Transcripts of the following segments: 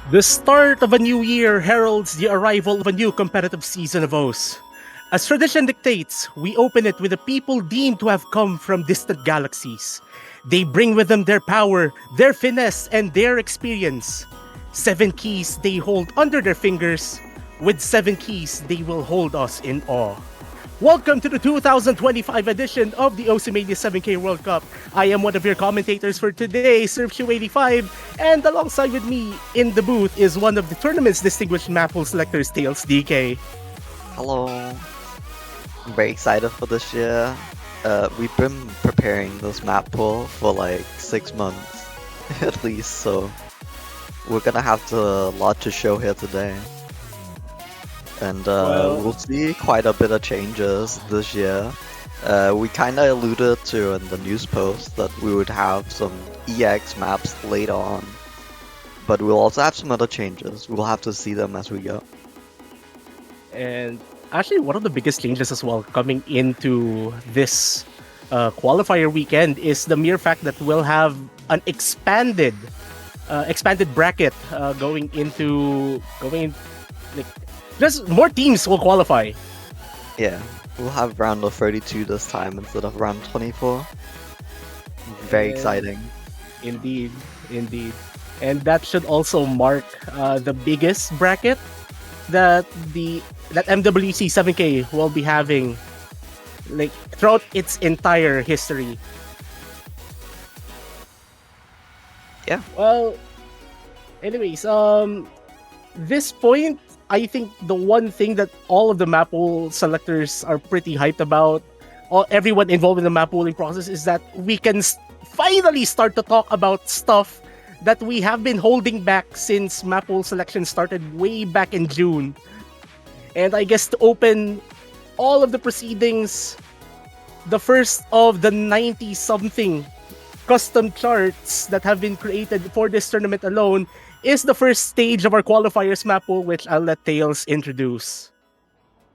The start of a new year heralds the arrival of a new competitive season of O's. As tradition dictates, we open it with the people deemed to have come from distant galaxies. They bring with them their power, their finesse, and their experience. 7 keys they hold under their fingers. With 7 keys, they will hold us in awe. Welcome to the 2025 edition of the Oceania 7K World Cup. I am one of your commentators for today, Surfshoe85, and alongside with me in the booth is one of the tournament's distinguished Mappool selectors, Tails DK. Hello. I'm very excited for this year. We've been preparing this map pool for like 6 months at least, so we're gonna have a lot to show here today. And we'll see quite a bit of changes this year. We kinda alluded to in the news post that we would have some EX maps later on, but we'll also have some other changes. We'll have to see them as we go. And actually, one of the biggest changes as well coming into this qualifier weekend is the mere fact that we'll have an expanded bracket like just more teams will qualify. Yeah, we'll have round of 32 this time instead of round 24. Very exciting. Indeed. And that should also mark the biggest bracket that MWC 7K will be having like throughout its entire history. Yeah. Well, anyways, this point, I think the one thing that all of the map pool selectors are pretty hyped about, everyone involved in the map pooling process, is that we can finally start to talk about stuff that we have been holding back since map pool selection started way back in June. And I guess to open all of the proceedings, the first of the 90-something custom charts that have been created for this tournament alone is the first stage of our qualifiers map pool, which I'll let Tails introduce.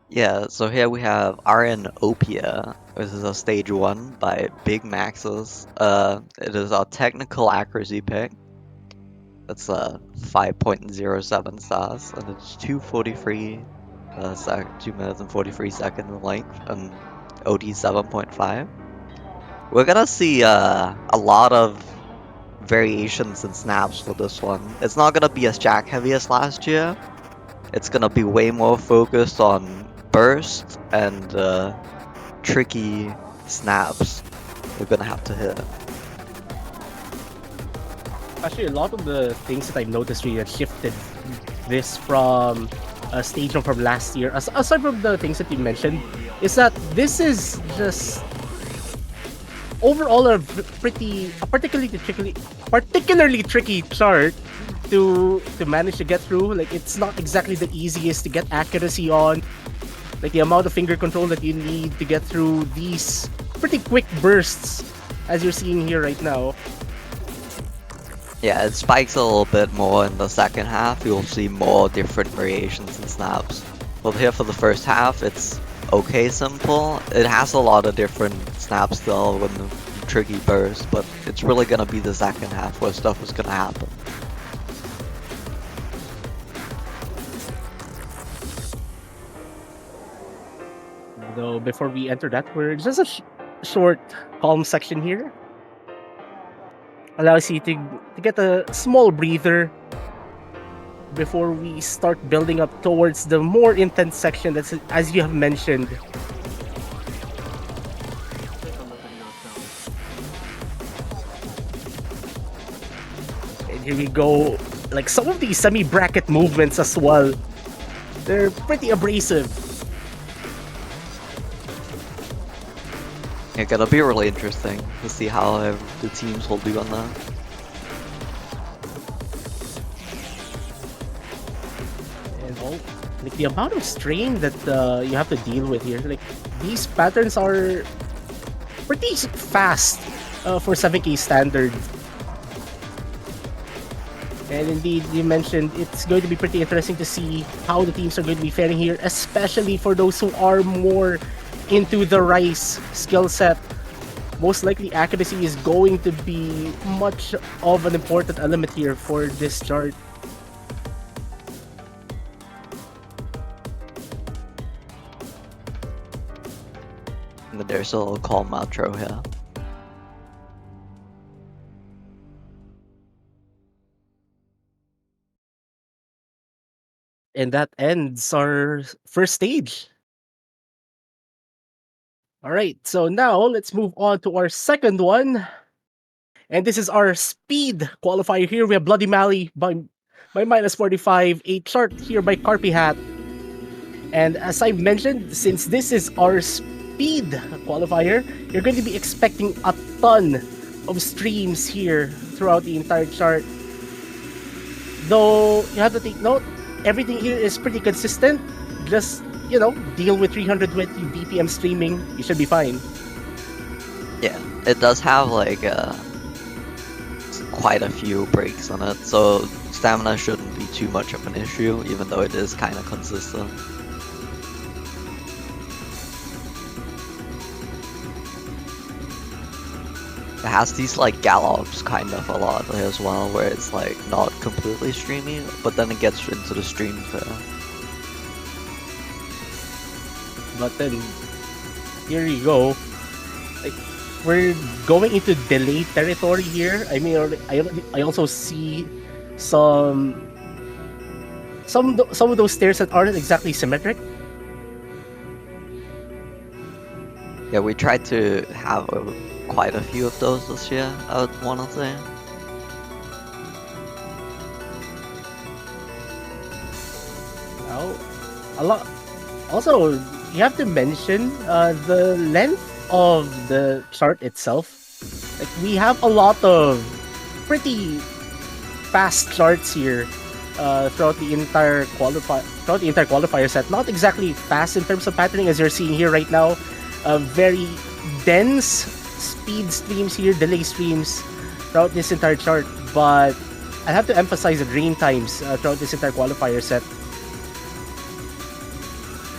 Yeah, so here we have RN Opia. This is a stage 1 by Big Maxes. It is our technical accuracy pick. That's 5.07 stars, and it's 2:43, 2 minutes and 43 seconds in length, and OD 7.5. We're gonna see a lot of variations in snaps for this one. It's not gonna be as jack heavy as last year. It's gonna be way more focused on burst and tricky snaps we're gonna have to hit. Actually, a lot of the things that I've noticed really have shifted this from a stage one from last year, aside from the things that you mentioned, is that this is just overall a particularly tricky chart to manage to get through. Like, it's not exactly the easiest to get accuracy on. Like, the amount of finger control that you need to get through these pretty quick bursts, as you're seeing here right now. Yeah, it spikes a little bit more in the second half. You'll see more different variations in snaps. But here for the first half, it's okay simple. It has a lot of different snaps still with the tricky burst, but it's really gonna be the second half where stuff is gonna happen. Though before we enter that, we're just a short calm section here. Allows you to get a small breather before we start building up towards the more intense section that's, as you have mentioned. And here we go. Like, some of these semi-bracket movements as well, they're pretty abrasive. It's gonna be really interesting to see how the teams will do on that. And like the amount of strain that you have to deal with here, like these patterns are pretty fast for 7K standard. And indeed, you mentioned it's going to be pretty interesting to see how the teams are going to be faring here, especially for those who are more into the Rice skill set. Most likely accuracy is going to be much of an important element here for this chart. there's a little calm outro here. And that ends our first stage. All right, so now let's move on to our second one. And this is our speed qualifier here. We have Bloody Mally by minus 45, a chart here by Carpy Hat. And as I mentioned, since this is our speed qualifier, you're going to be expecting a ton of streams here throughout the entire chart. Though you have to take note, everything here is pretty consistent. Just, deal with 320 BPM streaming. You should be fine. Yeah, it does have like quite a few breaks on it, so stamina shouldn't be too much of an issue, even though it is kind of consistent. It has these like gallops kind of a lot as well, where it's like not completely streamy, but then it gets into the stream feel. But then, here you go. Like, we're going into delay territory here. I mean, I also see some of those stairs that aren't exactly symmetric. Yeah, we tried to have quite a few of those this year, I would want to say. Well, a lot. Also, you have to mention the length of the chart itself. Like, we have a lot of pretty fast charts here throughout the entire qualifier set. Not exactly fast in terms of patterning as you're seeing here right now. Very dense speed streams here, delay streams throughout this entire chart. But I have to emphasize the drain times throughout this entire qualifier set.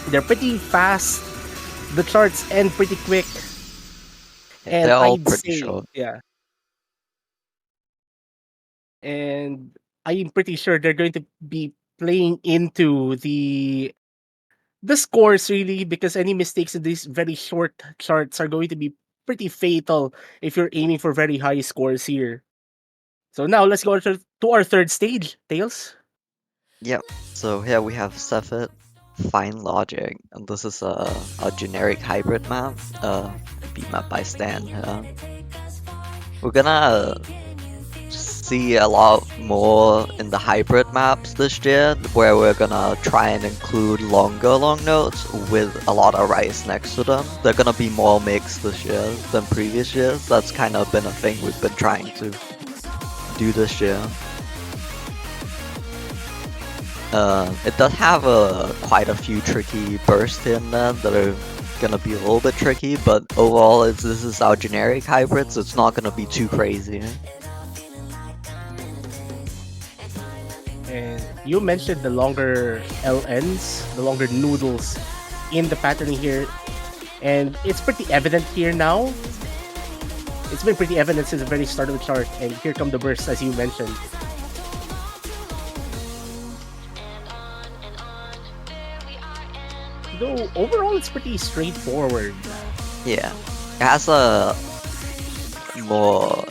They're pretty fast. The charts end pretty quick. And They're all I'd pretty say, short. yeah. And I'm pretty sure they're going to be playing into the scores really, because any mistakes in these very short charts are going to be pretty fatal if you're aiming for very high scores here. So now let's go to our third stage, Tails. Yep, so here we have Cephet, Fine Logic, and this is a generic hybrid map, beat map by Stan here. We're gonna see a lot more in the hybrid maps this year, where we're gonna try and include longer long notes with a lot of rice next to them. They're gonna be more mixed this year than previous years. That's kind of been a thing we've been trying to do this year. It does have quite a few tricky bursts in there that are gonna be a little bit tricky, but overall this is our generic hybrid, so it's not gonna be too crazy. And you mentioned the longer LNs, the longer noodles in the patterning here. And it's pretty evident here now. It's been pretty evident since the very start of the chart. And here come the bursts, as you mentioned. Though overall, it's pretty straightforward. Yeah, it has a more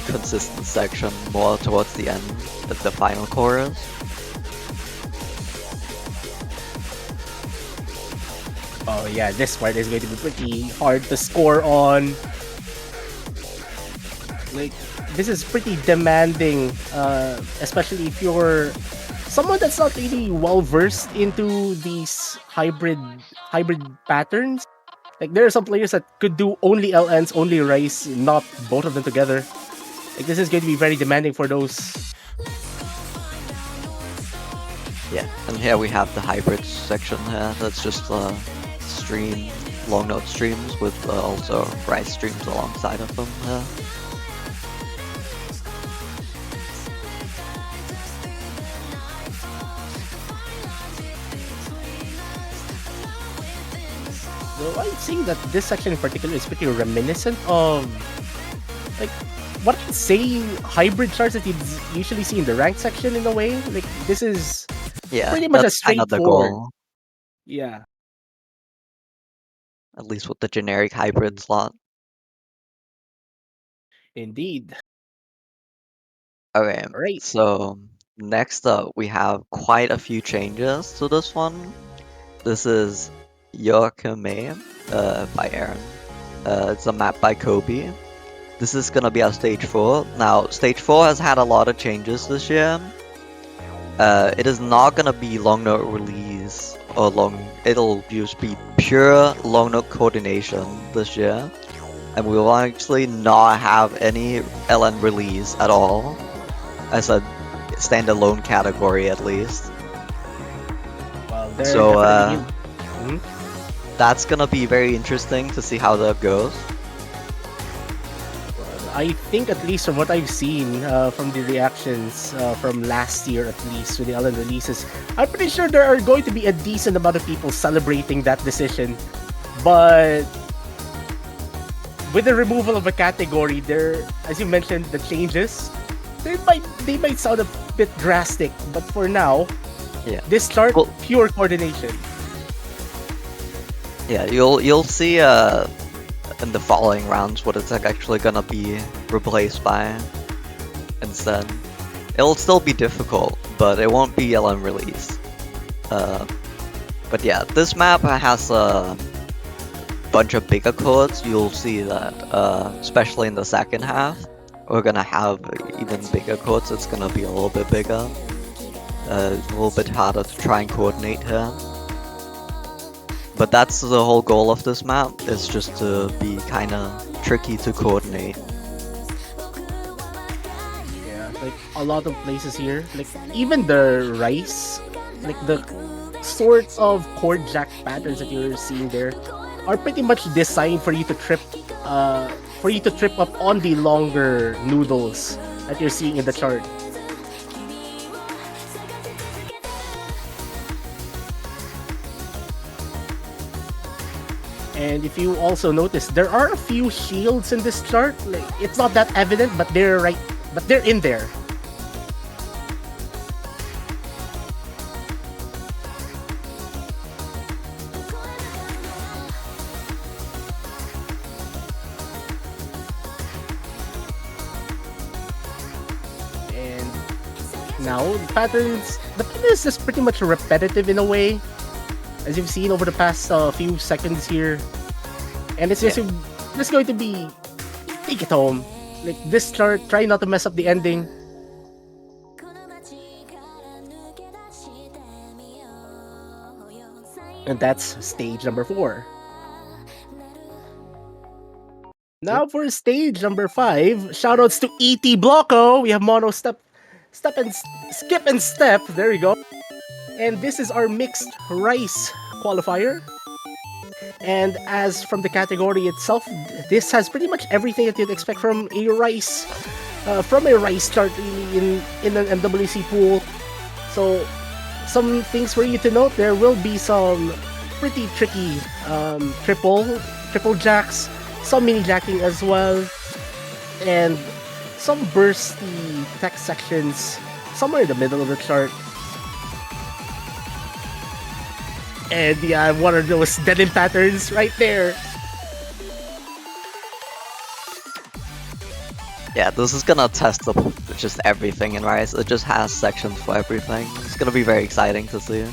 consistent section more towards the end of the final chorus. Oh yeah, this part is going to be pretty hard to score on. Like, this is pretty demanding, especially if you're someone that's not really well versed into these hybrid patterns. Like, there are some players that could do only LNs, only rice, not both of them together. Like, this is going to be very demanding for those. Yeah, and here we have the hybrid section here. That's just stream, long note streams with also rice streams alongside of them here. So I'd say that this section in particular is pretty reminiscent of, like, what I'd say hybrid charts that you usually see in the ranked section in a way. Like, this is Yeah, pretty much a that's kind of the straightforward. goal. Yeah. at least with the generic hybrid slot. Indeed. Okay, Right. so next up we have quite a few changes to this one. This is Yoakame by Aaron. It's a map by Kobe. This is gonna be our stage 4. Now, stage 4 has had a lot of changes this year. It is not gonna be long note release or it'll just be pure long note coordination this year. And we will actually not have any LN release at all, as a standalone category at least. Well, they're So definitely Mhm. that's gonna be very interesting to see how that goes. I think, at least from what I've seen from the reactions from last year, at least with the Ellen releases, I'm pretty sure there are going to be a decent amount of people celebrating that decision. But with the removal of a category, there, as you mentioned, the changes, they might sound a bit drastic. But for now, Yeah. this chart, Well, pure coordination. yeah, you'll see in the following rounds what it's actually gonna be replaced by instead. It'll still be difficult, but it won't be LM release. But yeah, this map has a bunch of bigger chords. You'll see that, especially in the second half, we're gonna have even bigger chords. It's gonna be a little bit bigger. A little bit harder to try and coordinate here. But that's the whole goal of this map, is just to be kinda tricky to coordinate. Yeah, like a lot of places here, like even the rice, like the sorts of chord jack patterns that you're seeing there, are pretty much designed for you to trip, up on the longer noodles that you're seeing in the chart. And if you also notice, there are a few shields in this chart. Like, it's not that evident, but they're in there. And now the pattern is just pretty much repetitive in a way, as you've seen over the past few seconds here. And it's just going to be take it home. Like this chart, try not to mess up the ending. And that's stage number 4. Now for stage number 5, shoutouts to ET Blocko. We have mono step and skip and step. There we go. And this is our mixed rice qualifier. And as from the category itself, this has pretty much everything that you'd expect from a rice chart really in an MWC pool. So some things for you to note: there will be some pretty tricky triple jacks, some mini jacking as well, and some bursty text sections somewhere in the middle of the chart. And yeah, one of those dead-end patterns right there. Yeah, this is gonna test just everything in Rise. It just has sections for everything. It's gonna be very exciting to see.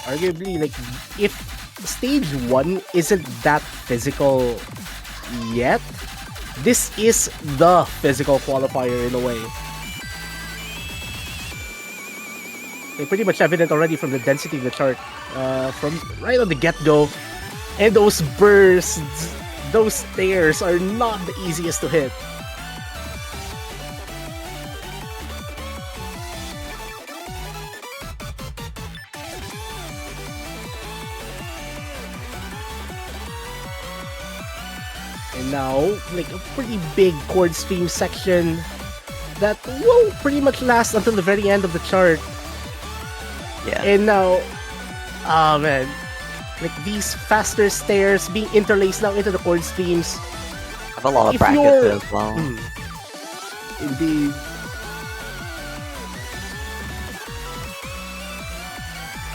Arguably, like, if stage 1 isn't that physical yet, this is the physical qualifier in a way. Pretty much evident already from the density of the chart, from right on the get-go. And those bursts, those stairs are not the easiest to hit. And now, like a pretty big chord stream section that will pretty much last until the very end of the chart. Yeah. And now, oh man, like these faster stairs being interlaced now into the chord streams. Have a lot of If brackets you're- as well. Indeed.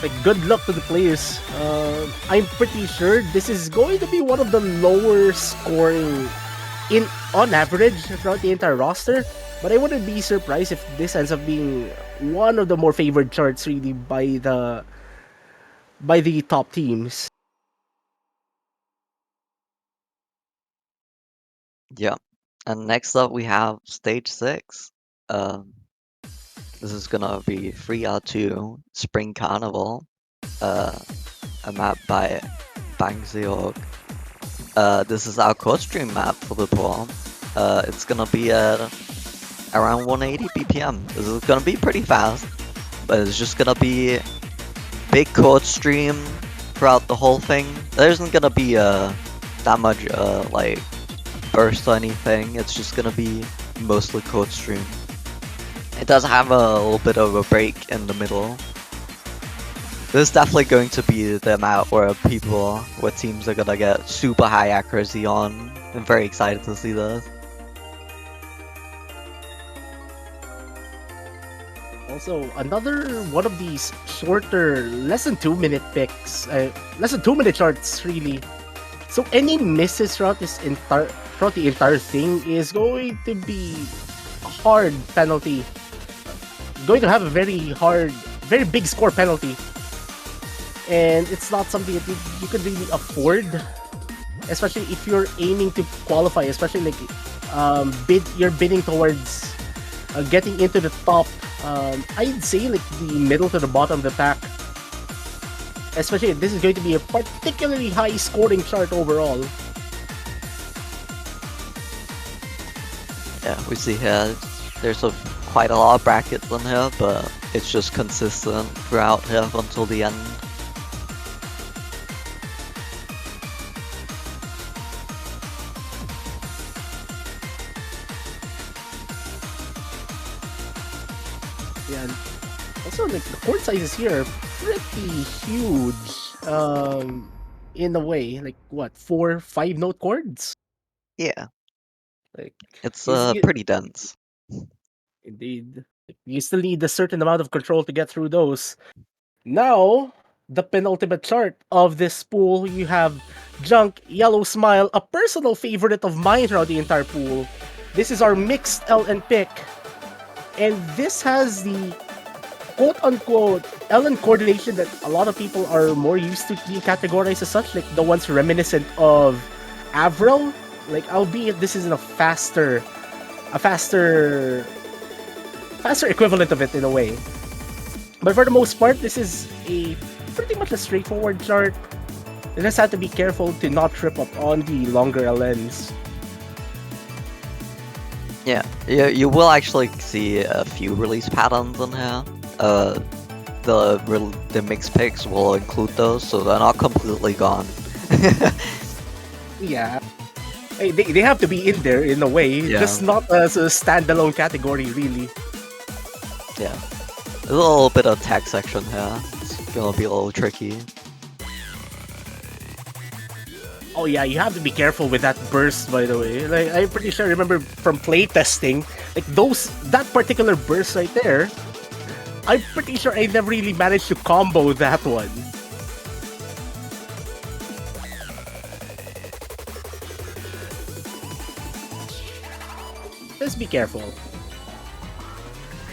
Like, good luck to the players. I'm pretty sure this is going to be one of the lower scoring in on average throughout the entire roster. But I wouldn't be surprised if this ends up being one of the more favored charts really by the top teams. Yeah. And next up we have stage 6. This is gonna be 3R2 Spring Carnival. A map by Bang Seok. This is our court stream map for the pool. It's gonna be at around 180 BPM. This is gonna be pretty fast, but it's just gonna be big court stream throughout the whole thing. There isn't gonna be that much like burst or anything. It's just gonna be mostly court stream. It does have a little bit of a break in the middle. This is definitely going to be the map where teams are gonna get super high accuracy on. I'm very excited to see this. Also, another one of these shorter, less than 2 minute picks, less than 2 minute charts really. So any misses throughout the entire thing is going to be a hard penalty. Going to have a very big score penalty. And it's not something that you could really afford, especially if you're aiming to qualify, especially like you're bidding towards getting into the top. I'd say like the middle to the bottom of the pack. Especially if this is going to be a particularly high scoring chart overall. Yeah, we see here there's quite a lot of brackets in here, but it's just consistent throughout here until the end. Yeah, and also like the court sizes here are pretty huge. In a way, like what, 4-5 note chords? Yeah, Like, it's is it pretty dense. indeed? You still need a certain amount of control to get through those. Now, the penultimate chart of this pool, you have Junk, Yellow Smile, a personal favorite of mine throughout the entire pool. This is our mixed LN pick. And this has the quote-unquote LN coordination that a lot of people are more used to being categorized as such, like the ones reminiscent of Avril. Like, albeit this isn't a faster equivalent of it in a way. But for the most part, this is a pretty much a straightforward chart. You just have to be careful to not trip up on the longer LNs. Yeah, you will actually see a few release patterns in here. The mixed picks will include those, so they're not completely gone. Yeah. Hey, they have to be in there in a way, just not as a standalone category, really. Yeah. There's a little bit of tag section here. It's gonna be a little tricky. Oh yeah, you have to be careful with that burst, by the way. Like, I'm pretty sure I remember from playtesting, like that particular burst right there, I'm pretty sure I never really managed to combo that one. Just be careful.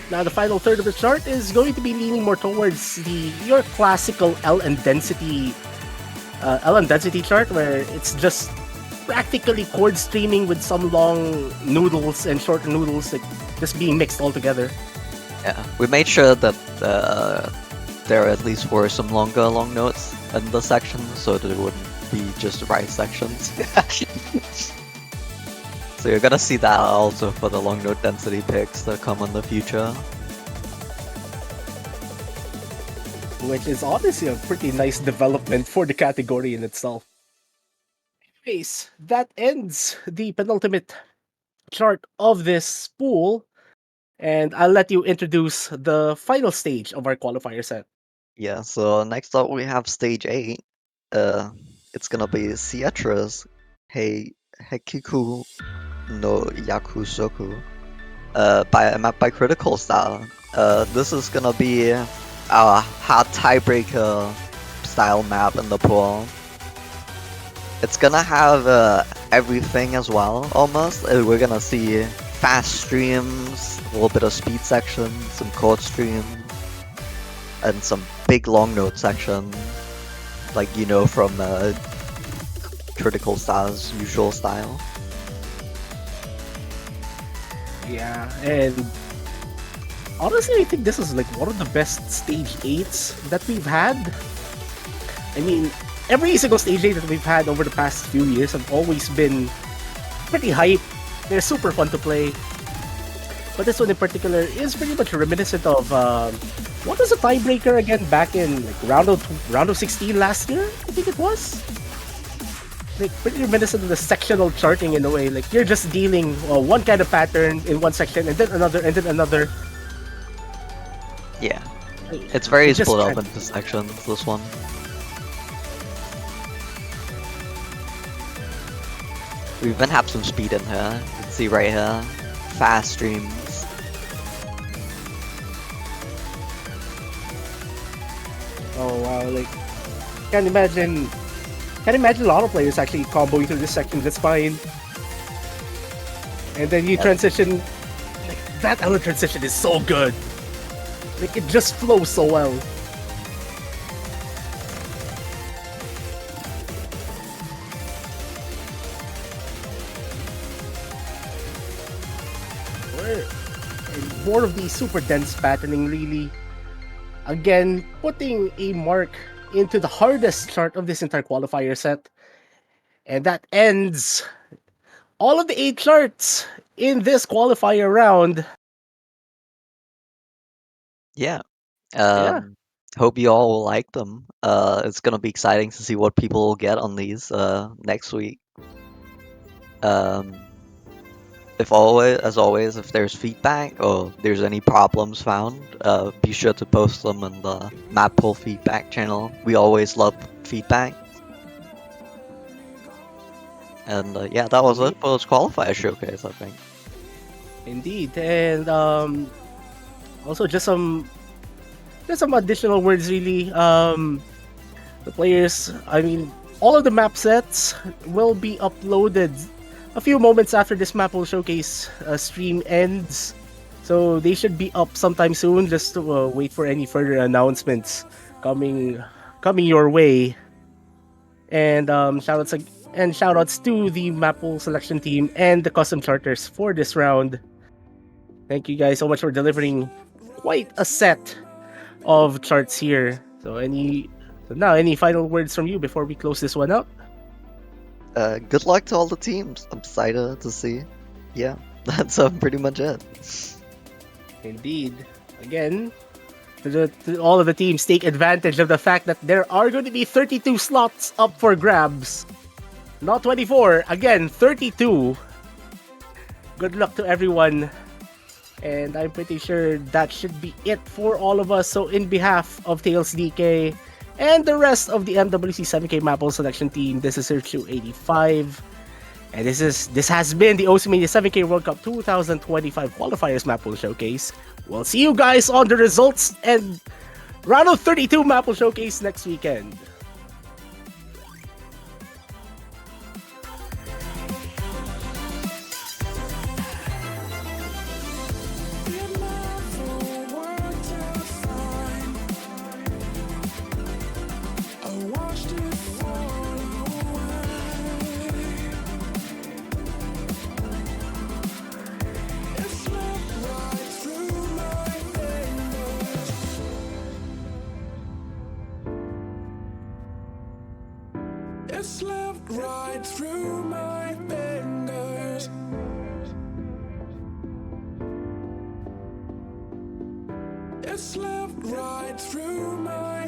Now the final third of the chart is going to be leaning more towards your classical LN density chart, where it's just practically chord streaming with some long noodles and shorter noodles, like just being mixed all together. Yeah, we made sure that there at least were some longer long notes in the section, so that it wouldn't be just right sections. So you're gonna see that also for the long note density picks that come in the future. Which is honestly a pretty nice development for the category in itself. Anyways, that ends the penultimate chart of this pool, and I'll let you introduce the final stage of our qualifier set. Yeah, so next up we have stage 8. It's gonna be Sietra's Hekiku no Yakusoku. By Critical Style. This is gonna be our hard tiebreaker style map in the pool. It's gonna have everything as well, almost. We're gonna see fast streams, a little bit of speed section, some chord stream, and some big long note section, like you know from Critical Style's usual style. Yeah, and honestly, I think this is like one of the best stage 8s that we've had. I mean, every single stage 8 that we've had over the past few years have always been pretty hype. They're super fun to play. But this one in particular is pretty much reminiscent of what was a tiebreaker again back in like round of 16 last year? I think it was. Like pretty reminiscent of the sectional charting in a way. Like you're just dealing one kind of pattern in one section and then another and then another. Yeah, it's very Just split up into sections, this one. We even have some speed in here. You can see right here. Fast streams. Oh wow, like can't imagine a lot of players actually comboing through this section just fine. And then you transition, like that other transition is so good. Like it just flows so well. And more of the super dense patterning really. Again, putting a mark into the hardest chart of this entire qualifier set. And that ends all of the 8 charts in this qualifier round. Yeah. Yeah. Hope you all will like them. It's gonna be exciting to see what people will get on these next week. Um, as always, if there's feedback or there's any problems found, be sure to post them in the Mappool feedback channel. We always love feedback. And yeah, that was it for this qualifier showcase, I think. Indeed. And also just some additional words really. The players, I mean, all of the map sets will be uploaded a few moments after this Mappool Showcase stream ends. So they should be up sometime soon. Just to wait for any further announcements coming your way. And shoutouts to the Mappool selection team and the custom charters for this round. Thank you guys so much for delivering quite a set of charts here. So now any final words from you before we close this one up? Good luck to all the teams. I'm excited to see. Yeah, that's pretty much it. Indeed. Again, to all of the teams, take advantage of the fact that there are going to be 32 slots up for grabs. Not 24. Again, 32. Good luck to everyone. And I'm pretty sure that should be it for all of us. So in behalf of Tails DK and the rest of the MWC 7K Mappool selection team, this is Search285. And this has been the Oceania 7K World Cup 2025 Qualifiers Mappool Showcase. We'll see you guys on the results and round of 32 Mappool Showcase next weekend. It slipped right through my fingers. It slipped right through my